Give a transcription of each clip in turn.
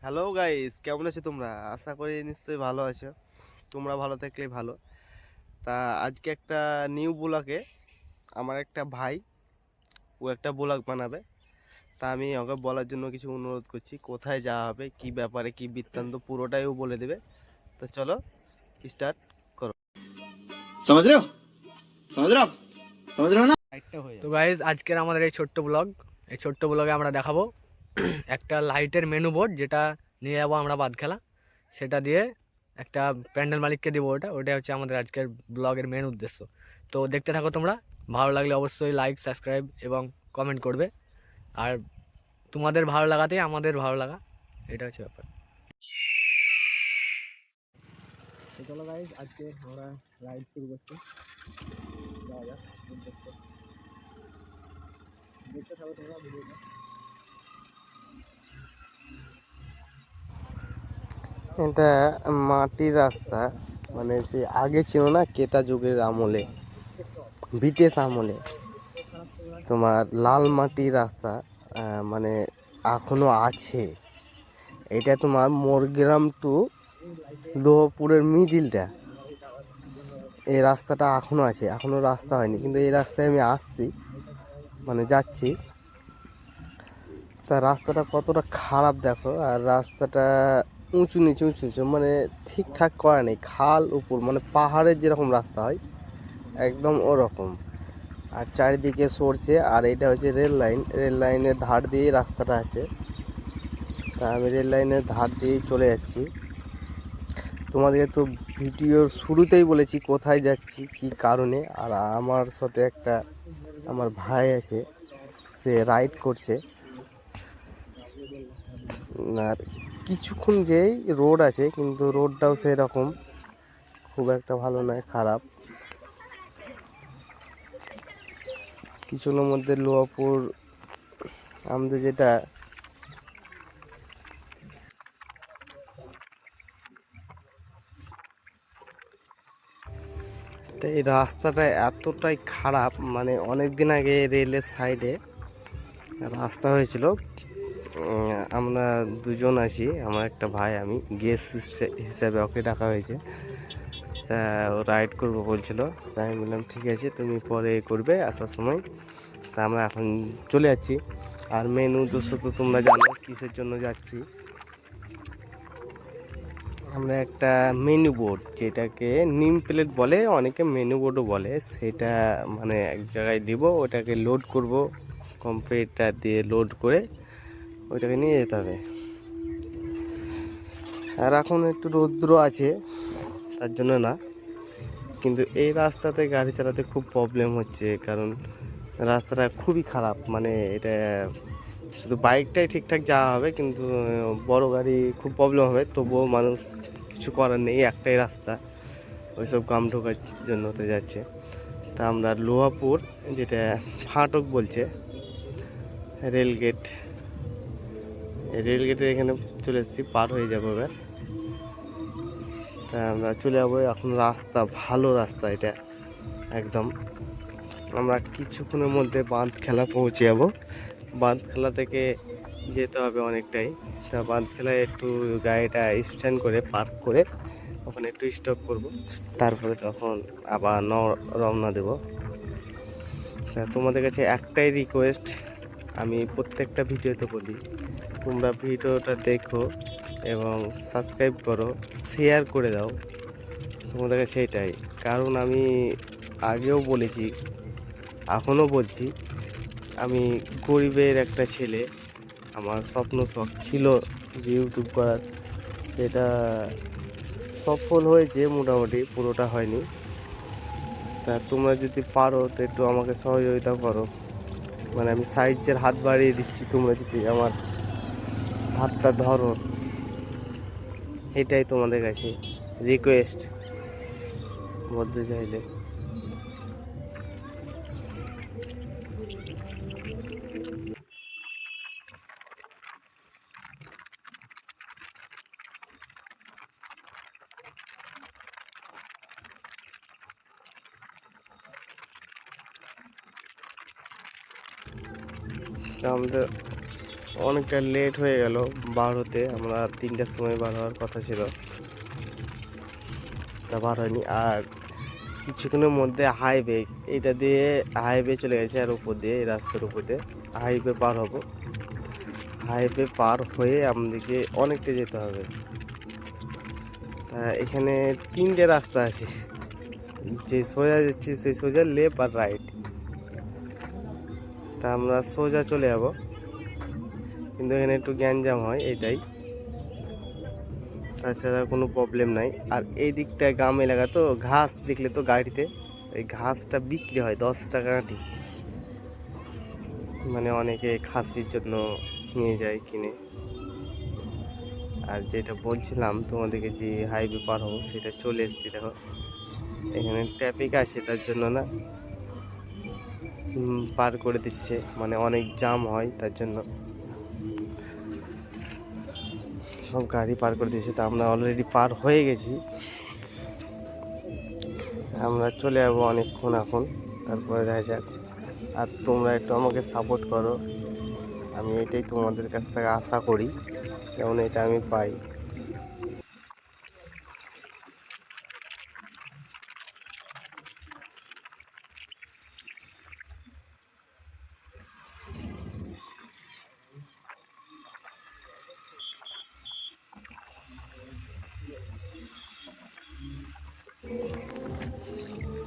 Hello guys, কেমন আছো তোমরা? আশা করি নিশ্চয়ই ভালো আছো। তোমরা ভালো থাকলেই ভালো। তা আজকে একটা নিউ ব্লগে আমার একটা ভাই, ও একটা ব্লগ বানাবে। তা আমি ওকে বলার জন্য কিছু অনুরোধ করছি, কোথায় যাওয়া হবে, কি ব্যাপারে, কি বৃত্তান্ত, পুরোটাই ও বলে দেবে। তো চলো স্টার্ট করো। समझ रहे हो समझ रहे हो आप समझ रहे हो ना। লাইটটা হয়ে তো যাবে। গাইজ আজকের আমাদের এই ছোট্ট ব্লগে আমরা দেখাবো একটা লাইটের মেনু বোর্ড, যেটা নিয়ে যাবো আমরা বাদ খেলা। সেটা দিয়ে একটা প্যান্ডেল মালিককে দিব। ওটা হচ্ছে আমাদের আজকের ব্লগের মেন উদ্দেশ্য। তো দেখতে থাকো তোমরা। ভালো লাগলে অবশ্যই লাইক, সাবস্ক্রাইব এবং কমেন্ট করবে। আর তোমাদের ভালো লাগাতেই আমাদের ভালো লাগা, এটা হচ্ছে ব্যাপার। তো চলো গাইজ, আজকে আমরা রাইড শুরু করছি। যাওয়া যাক উদ্দেশ্যে। দেখতে থাকো তোমরা ভিডিওটা। এটা মাটির রাস্তা, মানে সে আগে ছিল না, কেতা যুগের আমলে, ব্রিটিশ আমলে তোমার লাল মাটির রাস্তা। মানে এখনো আছে। এটা তোমার মোরগ্রাম টু লোহপুরের মিডিলটা, এই রাস্তাটা এখনো আছে, এখনো রাস্তা হয়নি, কিন্তু এই রাস্তায় আমি আসছি, মানে যাচ্ছি। তা রাস্তাটা কতটা খারাপ দেখো, আর রাস্তাটা উঁচু নিচু উঁচু নিচু, মানে ঠিকঠাক করা নেই। খাল উপর, মানে পাহাড়ের যেরকম রাস্তা হয় একদম ওরকম। আর চারিদিকে সরছে, আর এটা হচ্ছে রেল লাইন, রেল লাইনের ধার দিয়েই রাস্তাটা আছে। তা আমি রেল লাইনের ধার দিয়েই চলে যাচ্ছি। তোমাদেরকে তো ভিডিওর শুরুতেই বলেছি কোথায় যাচ্ছি, কি কারণে। আর আমার সাথে একটা আমার ভাই আছে, সে রাইড করছে। আর কিছুক্ষণ যেই রোড আছে, কিন্তু রোডটাও সেরকম খুব একটা ভালো নয়, খারাপ। কিছুক্ষণের মধ্যে লোহাপুর আমাদের যেটা তো এই রাস্তাটা এতটাই খারাপ, মানে অনেক দিন আগে রেলের সাইডে রাস্তা হয়েছিল। আমরা দুজন আছি, আমার একটা ভাই, আমি গেস্ট হিসাবে ওকে ডাকা হয়েছে। তা ও রাইড করবো বলছিল, তাই আমি বললাম ঠিক আছে, তুমি পরে করবে আসার সময়। তা আমরা এখন চলে যাচ্ছি। আর মেন উদ্দেশ্য তো তোমরা জানো কিসের জন্য যাচ্ছি। আমরা একটা মেনু বোর্ড, যেটাকে নিম প্লেট বলে, অনেকে মেনু বোর্ডও বলে, সেটা মানে এক জায়গায় দিব, ওটাকে লোড করব, কম্পিউটার দিয়ে লোড করে ওইটাকে নিয়ে যেতে হবে। আর এখন একটু রৌদ্র আছে, তার জন্য না, কিন্তু এই রাস্তাতে গাড়ি চালাতে খুব প্রবলেম হচ্ছে, কারণ রাস্তাটা খুবই খারাপ। মানে এটা শুধু বাইকটাই ঠিকঠাক যাওয়া হবে, কিন্তু বড় গাড়ি খুব প্রবলেম হবে। তবুও মানুষ কিছু করার নেই, একটাই রাস্তা, ওইসব কাম ঢোকার জন্য তো যাচ্ছে। তা আমরা লোহাপুর, যেটা ফাটক বলছে, রেলগেট, রেলগেটের এখানে চলে এসেছি, পার হয়ে যাবো এবার। তা আমরা চলে যাবো এখন। রাস্তা ভালো, রাস্তা এটা একদম। আমরা কিছুক্ষণের মধ্যে বাঁধখেলা পৌঁছে যাবো। বাঁধখেলা থেকে যেতে হবে অনেকটাই। তা বাঁধখেলায় একটু গাড়িটা স্ট্যান্ড করে পার্ক করে ওখানে একটু স্টপ করব, তারপরে তখন আবার রওনা দেব। তা তোমাদের কাছে একটাই রিকোয়েস্ট, আমি প্রত্যেকটা ভিডিওতে বলি, তোমরা ভিডিওটা দেখো এবং সাবস্ক্রাইব করো, শেয়ার করে দাও। তোমাদের কাছে এটাই, কারণ আমি আগেও বলেছি, এখনও বলছি, আমি গরিবের একটা ছেলে। আমার স্বপ্ন শখ ছিল যে ইউটিউব করার, সেটা সফল হয়েছে মোটামুটি, পুরোটা হয়নি। তা তোমরা যদি পারো তো একটু আমাকে সহযোগিতা করো, মানে আমি সাহায্যের হাত বাড়িয়ে দিচ্ছি, তোমরা যদি আমার হাতটা ধরো, এটাই তোমাদের কাছে রিকোয়েস্ট বলতে চাইলে। তা আমাদের অনেকটা লেট হয়ে গেল বার হতে। আমরা 3টার সময় বার হওয়ার কথা ছিল, তা বার হয়নি। আর কিছুক্ষণের মধ্যে হাইওয়ে, এটা দিয়ে হাইওয়ে চলে গেছে, আর উপর দিয়ে এই রাস্তার উপর দিয়ে হাইওয়ে পার হব। হাইওয়ে পার হয়ে আমাদেরকে অনেকটা যেতে হবে। তা এখানে 3টে রাস্তা আছে, যে সোজা যাচ্ছে সেই সোজা, লেফট আর রাইট। তা আমরা সোজা চলে যাব, কিন্তু এখানে একটু গ্যাঞ্জাম হয় এটাই, তাছাড়া কোনো প্রবলেম নাই। আর এই দিকটায় গ্রাম এলাকা তো, ঘাস দেখলে তো গাড়িতে, এই ঘাসটা বিক্রি হয় 10 টাকা আঁটি, মানে অনেকে খাসির জন্য নিয়ে যায় কিনে। আর যেটা বলছিলাম তোমাদেরকে, যে হাইওয়ে পার হবো, সেটা চলে এসেছি। দেখো এখানে ট্রাফিক আছে, তার জন্য না পার করে দিচ্ছে, মানে অনেক জাম হয় তার জন্য সব গাড়ি পার করে দিয়েছে। তা আমরা অলরেডি পার হয়ে গেছি, আমরা চলে যাবো অনেকক্ষণ এখন, তারপরে দেখা যাক। আর তোমরা একটু আমাকে সাপোর্ট করো, আমি এটাই তোমাদের কাছ থেকে আশা করি, যেমন এটা আমি পাই।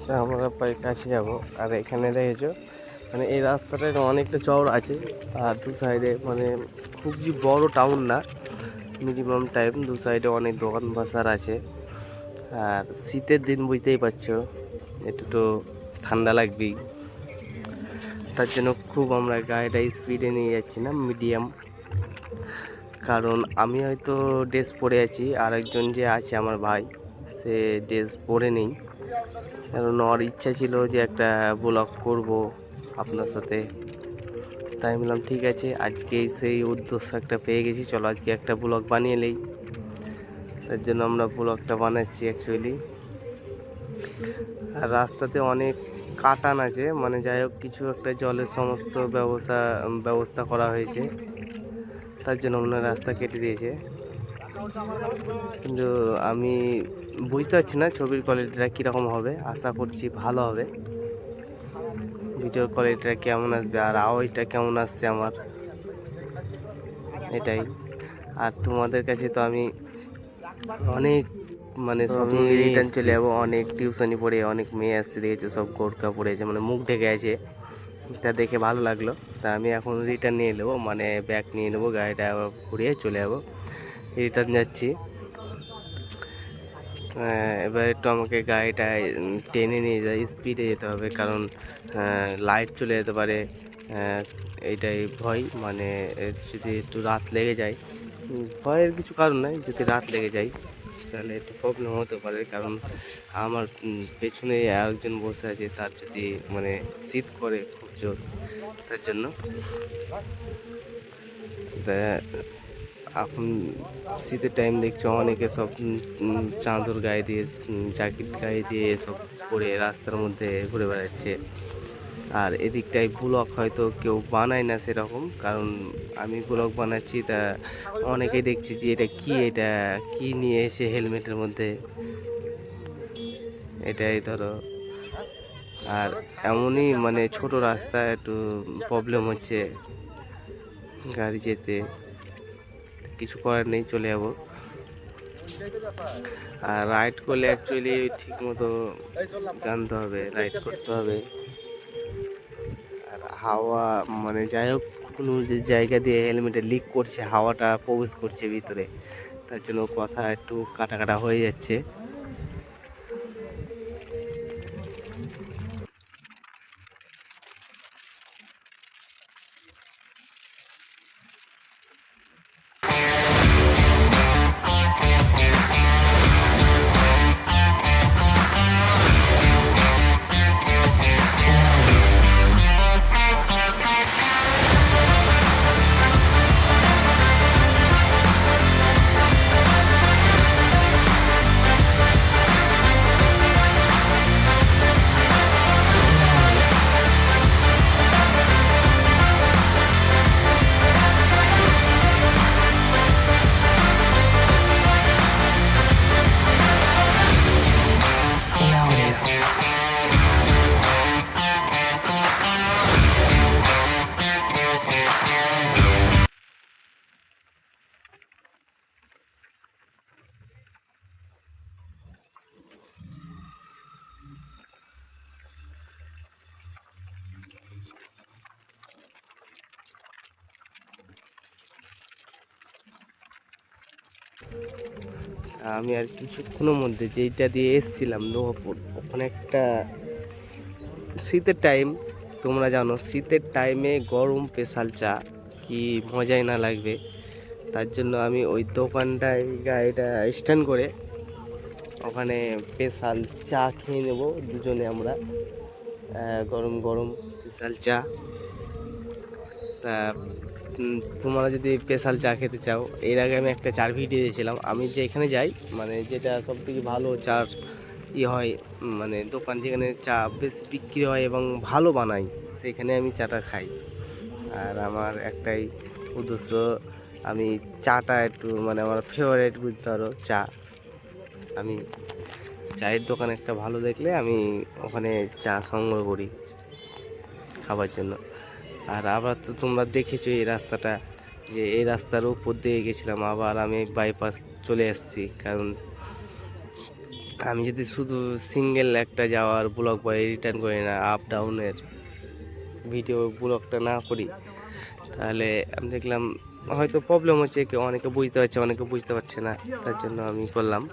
তা আমরা প্রায় কাছে যাবো। আর এখানে দেখেছো, মানে এই রাস্তাটা অনেকটা চওড়া আছে, আর দু সাইডে মানে খুব যে বড় টাউন না, মিনিমাম টাইম, দু সাইডে অনেক দোকান বাজার আছে। আর শীতের দিন বুঝতেই পারছো, একটু তো ঠান্ডা লাগবেই, তার জন্য খুব আমরা গাড়িটা স্পিডে নিয়ে যাচ্ছি না, মিডিয়াম। কারণ আমি হয়তো ড্রেস পরে আছি, আর একজন যে আছে আমার ভাই, সে ড্রেস পরে নেই। কারণ ওর ইচ্ছা ছিল যে একটা ব্লগ করব আপনার সাথে, তাই বললাম ঠিক আছে, আজকে সেই উদ্দেশ্য একটা পেয়ে গেছি, চলো আজকে একটা ব্লগ বানিয়ে নেই। তার জন্য আমরা ব্লগটা বানাচ্ছি অ্যাকচুয়ালি। আর রাস্তাতে অনেক কাটান আছে, মানে যাই হোক কিছু একটা জলের সমস্ত ব্যবস্থা করা হয়েছে, তার জন্য ওনার রাস্তা কেটে দিয়েছে। কিন্তু আমি বুঝতে পারছি না ছবির কোয়ালিটিটা কীরকম হবে, আশা করছি ভালো হবে। ভিডিওর কোয়ালিটিটা কেমন আসবে আর আওয়াজটা কেমন আসছে আমার, এটাই। আর তোমাদের কাছে তো আমি অনেক মানে সব রিটার্ন চলে যাবো, অনেক টিউশনি পড়ে অনেক মেয়ে আসছে দেখেছে, সব গোরকা পড়েছে, মানে মুখ ঢেকে আছে, তা দেখে ভালো লাগলো। তা আমি এখন রিটার্ন নিয়ে নেবো, মানে ব্যাগ নিয়ে নেবো, গাড়িটা আবার ঘুরিয়ে চলে যাবো, রিটার্ন যাচ্ছি। এবার একটু আমাকে গাড়িটা টেনে নিয়ে যায়, স্পিডে যেতে হবে, কারণ লাইট চলে যেতে পারে, এইটাই ভয়। মানে যদি একটু রাত লেগে যায়, ভয়ের কিছু কারণ নাই, যদি রাত লেগে যায় তাহলে একটু প্রবলেম হতে পারে, কারণ আমার পেছনে আরেকজন বসে আছে, তার যদি মানে শীত করে খুব জোর, তার জন্য। তা এখন শীতের টাইম দেখছো অনেকে সব চাদর গায়ে দিয়ে, জ্যাকেট গায়ে দিয়ে সব পরে রাস্তার মধ্যে ঘুরে বেড়াচ্ছে। আর এদিকটায় ব্লগ হয়তো কেউ বানায় না সেরকম, কারণ আমি ব্লগ বানাচ্ছি, তা অনেকেই দেখছি যে এটা কি নিয়ে এসে হেলমেটের মধ্যে, এটাই ধরো। আর এমনই মানে ছোট রাস্তা, একটু প্রবলেম হচ্ছে গাড়ি যেতে, কিছু করার নেই, চলে যাবো। আর রাইড করলে অ্যাকচুয়ালি ঠিক মতো জানতে হবে, রাইড করতে হবে। আর হাওয়া মানে যাই হোক, কোনো যে জায়গা দিয়ে হেলমেটে লিক করছে, হাওয়াটা প্রবেশ করছে ভিতরে, তার জন্য কথা একটু কাটা কাটা হয়ে যাচ্ছে। আমি আর কিছুক্ষণের মধ্যে যেইটা দিয়ে এসছিলাম লোহাপুর, ওখানে একটা শীতের টাইম, তোমরা জানো শীতের টাইমে গরম স্পেশাল চা কি মজাই না লাগবে। তার জন্য আমি ওই দোকানটায় গাড়িটা স্ট্যান্ড করে ওখানে স্পেশাল চা খেয়ে নেব দুজনে আমরা, গরম গরম স্পেশাল চা। তা তোমরা যদি স্পেশাল চা খেতে চাও, এর আগে আমি একটা চার ভিডিও দিয়েছিলাম। আমি যেখানে যাই মানে যেটা সবথেকে ভালো চার হয়, মানে দোকান যেখানে চা বেশ বিক্রি হয় এবং ভালো বানাই, সেখানে আমি চাটা খাই। আর আমার একটাই উদ্দেশ্য, আমি চাটা একটু মানে আমার ফেভারিট বুঝতে পারো চা। আমি চায়ের দোকান একটা ভালো দেখলে আমি ওখানে চা সংগ্রহ করি খাবার জন্য। আর আবার তো তোমরা দেখেছো এই রাস্তাটা, যে এই রাস্তার উপর দিয়ে গেছিলাম, আবার আমি বাইপাস চলে এসেছি। কারণ আমি যদি শুধু সিঙ্গেল একটা যাওয়ার ব্লগ বা রিটার্ন করি না, আপ ডাউনের ভিডিও ব্লগটা না করি, তাহলে আমি দেখলাম হয়তো প্রবলেম হচ্ছে, কেউ অনেকে বুঝতে পারছে অনেকে বুঝতে পারছে না, তার জন্য আমি করলাম।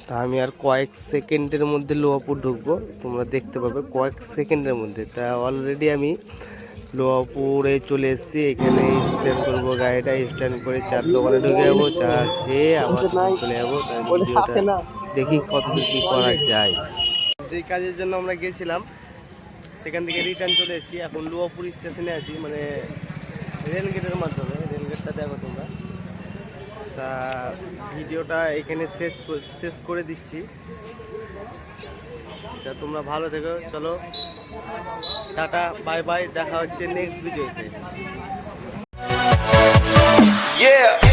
তা আমি আর কয়েক সেকেন্ডের মধ্যে লোহাপুর ঢুকবো, তোমরা দেখতে পাবে কয়েক সেকেন্ডের মধ্যে। তা অলরেডি আমি লোহাপুরে চলে এসেছি, এখানে স্ট্যান্ড করবো গাড়িটা, স্ট্যান্ড করে চার দোকানে ঢুকে যাবো, চা খেয়ে আবার চলে যাবো। তাই ভিডিওটা দেখি কতদূর কী করা যায়। যেই কাজের জন্য আমরা গেছিলাম সেখান থেকে রিটার্ন চলে এসেছি, এখন লোহাপুর স্টেশনে আছি, মানে রেলগেটের মাধ্যমে। রেলগেটটা দেখো তোমরা। তা ভিডিওটা এখানে শেষ করে দিচ্ছি। তা তোমরা ভালো থেকো, চলো টাটা বাই বাই, দেখা হচ্ছে নেক্সট ভিডিওতে। Yeah.